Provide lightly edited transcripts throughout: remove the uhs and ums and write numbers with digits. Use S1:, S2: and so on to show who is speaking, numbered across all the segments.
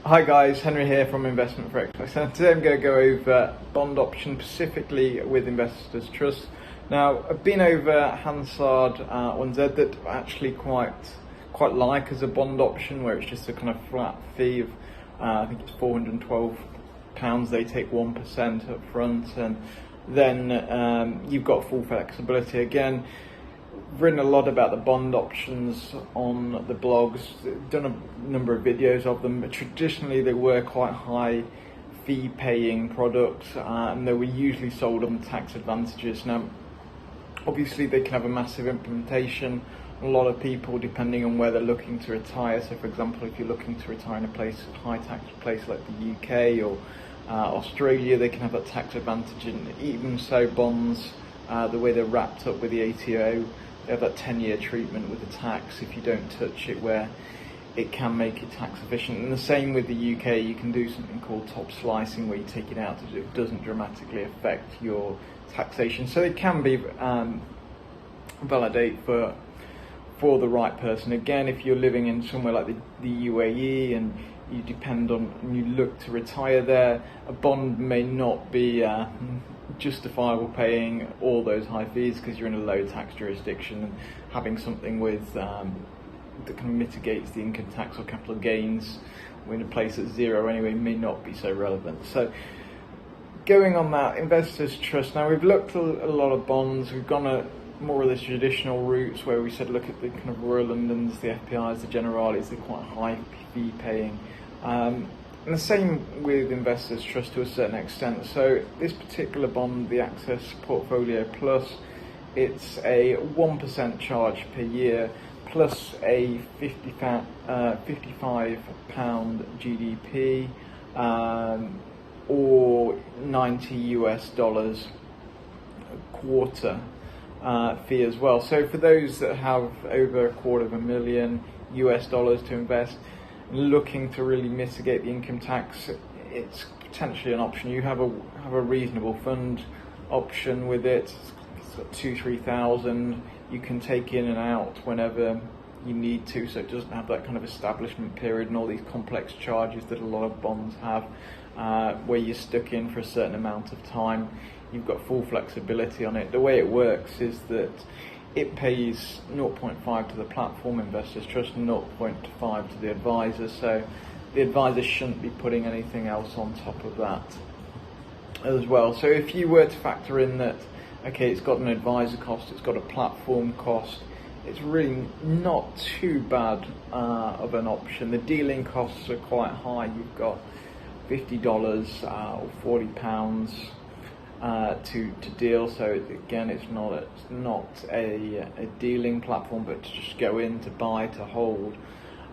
S1: Hi guys, Henry here from Investment for Expats, and today I'm going to go over bond option specifically with Investors Trust. Now, I've been over Hansard 1Z that I actually quite like as a bond option, where it's just a kind of flat fee of I think it's £412. They take 1% up front, and then you've got full flexibility. Again, written a lot about the bond options on the blogs, done a number of videos of them, but traditionally they were quite high fee paying products, and they were usually sold on tax advantages. Now obviously they can have a massive implementation on a lot of people depending on where they're looking to retire. So for example, if you're looking to retire in a high tax place like the UK or Australia, they can have that tax advantage. And even so, bonds, the way they're wrapped up with the ATO, they have that 10-year treatment with the tax if you don't touch it, where it can make it tax efficient. And the same with the UK, you can do something called top slicing, where you take it out so it doesn't dramatically affect your taxation. So it can be validate for the right person. Again, if you're living in somewhere like the UAE and you depend on and you look to retire there, a bond may not be justifiable paying all those high fees because you're in a low tax jurisdiction, and having something with that kind of mitigates the income tax or capital gains in a place at zero anyway may not be so relevant. So going on that, Investors Trust. Now we've looked at a lot of bonds. We've gone more of the traditional routes where we said look at the kind of Royal Londons, the FPIs, the Generali's, they're quite high fee paying. And the same with Investors Trust to a certain extent. So this particular bond, the Access Portfolio Plus, it's a 1% charge per year plus a £55 GDP or $90 a quarter fee as well. So for those that have over $250,000 to invest, looking to really mitigate the income tax, it's potentially an option. You have a reasonable fund option with it. It's got 2,000-3,000. You can take in and out whenever you need to, so it doesn't have that kind of establishment period and all these complex charges that a lot of bonds have, where you're stuck in for a certain amount of time. You've got full flexibility on it. The way it works is that it pays 0.5 to the platform, Investors Trust, and 0.5 to the advisor. So the advisor shouldn't be putting anything else on top of that as well. So if you were to factor in that, okay, it's got an advisor cost, it's got a platform cost, it's really not too bad of an option. The dealing costs are quite high. You've got $50 or £40 to deal. So again, it's not a dealing platform, but to just go in, to buy, to hold,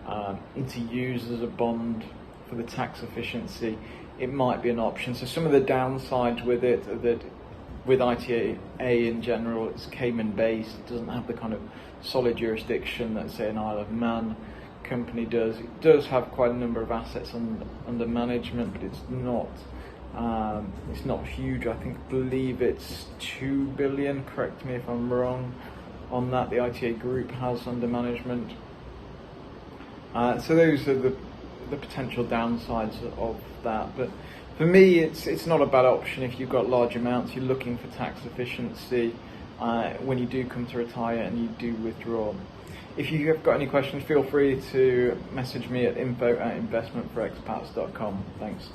S1: and to use as a bond for the tax efficiency, it might be an option. So some of the downsides with it are that with ITA in general, it's Cayman based. It doesn't have the kind of solid jurisdiction that say an Isle of Man company does. It does have quite a number of assets under management, but it's not huge. I believe it's 2 billion, correct me if I'm wrong on that, the ITA group has under management. So those are the potential downsides of that. But for me, it's not a bad option if you've got large amounts, you're looking for tax efficiency when you do come to retire and you do withdraw. If you have got any questions, feel free to message me at info@investmentforexpats.com. Thanks.